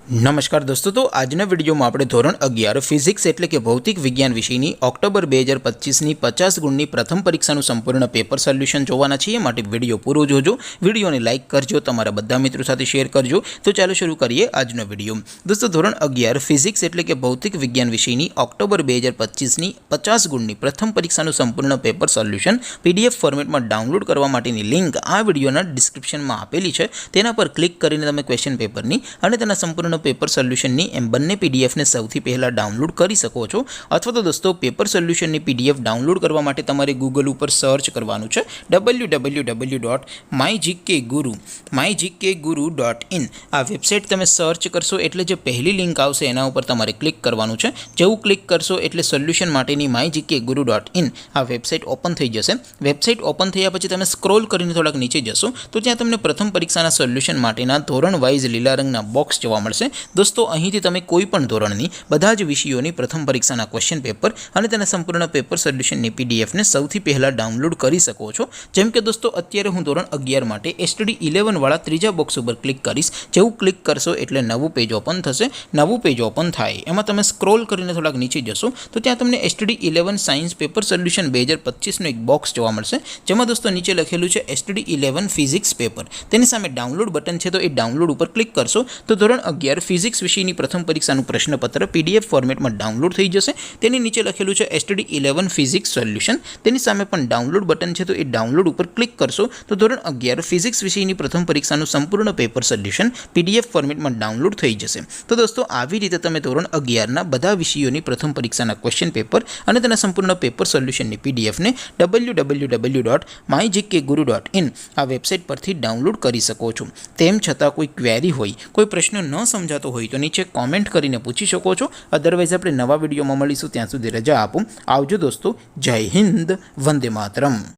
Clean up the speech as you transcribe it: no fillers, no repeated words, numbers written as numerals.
नमस्कार दोस्तों, तो આજના વિડીયોમાં આપણે ધોરણ 11 ફિઝિક્સ એટલે કે ભૌતિક વિજ્ઞાન વિષયની ઓક્ટોબર 2025ની 50 ગુણની પ્રથમ પરીક્ષાનું સંપૂર્ણ પેપર સોલ્યુશન જોવાના છીએ। માટે વિડીયો પૂરો જોજો, વિડીયોને લાઇક કરજો, તમારા બધા મિત્રો સાથે શેર કરજો। તો ચાલો શરૂ કરીએ આજનો વિડીયો। દોસ્તો, ધોરણ 11 ફિઝિક્સ એટલે કે ભૌતિક વિજ્ઞાન વિષયની ઓક્ટોબર 2025ની 50 ગુણની પ્રથમ પરીક્ષાનું સંપૂર્ણ પેપર સોલ્યુશન પીડીએફ ફોર્મેટમાં ડાઉનલોડ કરવા માટેની લિંક આ વિડીયોના ડિસ્ક્રિપ્શનમાં આપેલી છે। તેના પર ક્લિક કરીને તમે ક્વેશ્ચન પેપરની અને તેના સંપૂર્ણ पेपर सोल्यूशन एम बने पीडीएफ ने सौथी पहला डाउनलॉड कर सको छो। अथवा तो दोस्तों पेपर सोल्यूशन पीडीएफ डाउनलॉड करवा माटे तमारे गूगल पर सर्च करवानुं छे www.mygkguru.in। आ वेबसाइट तमे सर्च करशो एटले जे पहली लिंक आवशे एना उपर तमारे क्लिक करवानुं छे। जेवुं क्लिक करशो एटले सोल्यूशन माटेनी mygkguru.in आ वेबसाइट ओपन थई जशे। वेबसाइट ओपन थया पछी तमे स्क्रॉल करीने थोड़ाक नीचे जशो तो त्यां तमने प्रथम परीक्षाना सोल्यूशन माटेना धोरण वाइज लीला रंगना बॉक्स जोवा मळशे। दोस्तों, અહીંથી તમે કોઈ પણ ધોરણની બધા જ વિષયોની પ્રથમ પરીક્ષાના ક્વેશ્ચન પેપર અને તેના સંપૂર્ણ પેપર સોલ્યુશનની પીડીએફને સૌથી પહેલા ડાઉનલોડ કરી શકો છો। જેમ કે દોસ્તો, અત્યારે હું ધોરણ 11 માટે એસટીડી 11 વાળા ત્રીજા બોક્સ ઉપર ક્લિક કરીશ। જેવું ક્લિક કરશો એટલે નવું પેજ ઓપન થશે। નવું પેજ ઓપન થાય એમાં તમે સ્ક્રોલ કરીને થોડાક નીચે જશો તો ત્યાં તમને એસટીડી 11 સાયન્સ પેપર સોલ્યુશન 2025નું એક બોક્સ જોવા મળશે। જેમાં દોસ્તો નીચે લખેલું છે એસટીડી 11 ફિઝિક્સ પેપર। તેની સામે ડાઉનલોડ બટન છે, તો એ ડાઉનલોડ ઉપર ક્લિક કરશો તો ધોરણ 11 ફિઝિક્સ વિષયની પ્રથમ પરીક્ષાનું પ્રશ્નપત્ર પીડીએફ ફોર્મેટમાં ડાઉનલોડ થઈ જશે। તેની નીચે લખેલું છે એસટીડી 11 ફિઝિક્સ સોલ્યુશન। તેની સામે પણ ડાઉનલોડ બટન છે, તો એ ડાઉનલોડ ઉપર ક્લિક કરશો તો ધોરણ 11 ફિઝિક્સ વિષયની પ્રથમ પરીક્ષાનું સંપૂર્ણ પેપર સોલ્યુશન પીડીએફ ફોર્મેટમાં ડાઉનલોડ થઈ જશે। તો દોસ્તો, આવી રીતે તમે ધોરણ 11ના બધા વિષયોની પ્રથમ પરીક્ષાના ક્વેશ્ચન પેપર અને તેના સંપૂર્ણ પેપર સોલ્યુશનની પીડીએફને www.mygkguru.in આ વેબસાઇટ પરથી ડાઉનલોડ કરી શકો છો। તેમ છતાં કોઈ ક્વેરી હોય, કોઈ પ્રશ્ન ન સમજાતો હોય તો નીચે कॉमेंट करीने पूछी सको छो। अदरवाइज अपने नवा विडियो में मळीशुं, त्यां सुधी रजा आपो। आवजो दोस्तों। जय हिंद, वंदे मातरम।